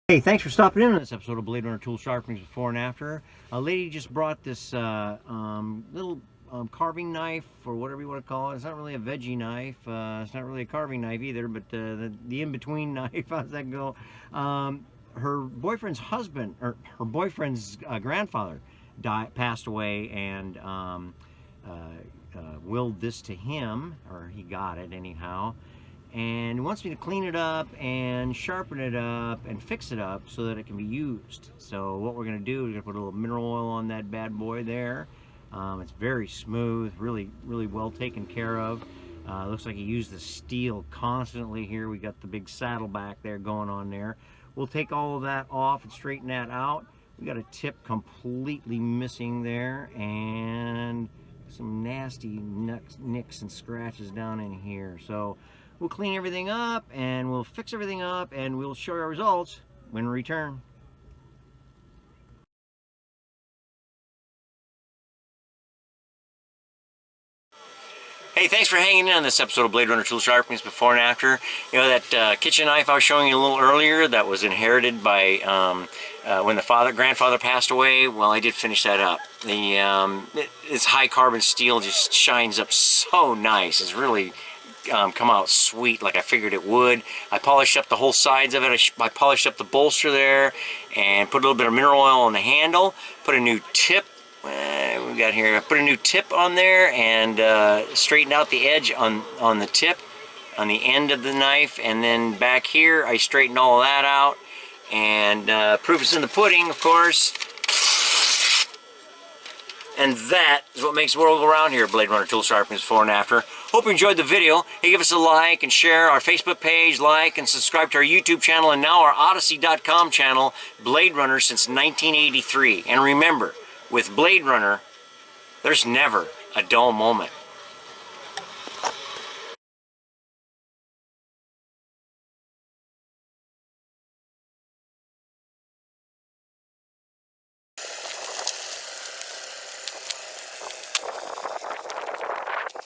Hey, thanks for stopping in on this episode of Bladerunner Tool Sharpenings Before and After. A lady just brought this little carving knife, or whatever you want to call it. It's not really a veggie knife. It's not really a carving knife either, but the in-between knife. How's that go? Her boyfriend's husband, or her boyfriend's grandfather passed away, and willed this to him, or he got it anyhow. And he wants me to clean it up and sharpen it up and fix it up so that it can be used. So what we're going to do, we're going to put a little mineral oil on that bad boy there. It's very smooth, really well taken care of. Looks like he used the steel constantly here. We got the big saddle back there going on there. We'll take all of that off and straighten that out. We got a tip completely missing there, and some nasty nicks and scratches down in here. So we'll clean everything up and we'll fix everything up and we'll show you our results when we return. Hey, thanks for hanging in on this episode of Bladerunner Tool Sharpenings Before and After. You know that kitchen knife I was showing you a little earlier that was inherited by when the grandfather passed away? Well, I did finish that up. This high carbon steel just shines up so nice. It's really come out sweet like I figured it would. I polished up the whole sides of it. I polished up the bolster there and put a little bit of mineral oil on the handle. Put a new tip. We got here. I put a new tip on there and straightened out the edge on the tip, on the end of the knife, and then back here I straightened all of that out. And proof is in the pudding, of course. And that is what makes the world go round here at Bladerunner Tool Sharpenings Before and After. Hope you enjoyed the video. Hey, give us a like and share our Facebook page, like and subscribe to our YouTube channel, and now our Odyssey.com channel, Bladerunner since 1983. And remember, with Bladerunner, there's never a dull moment.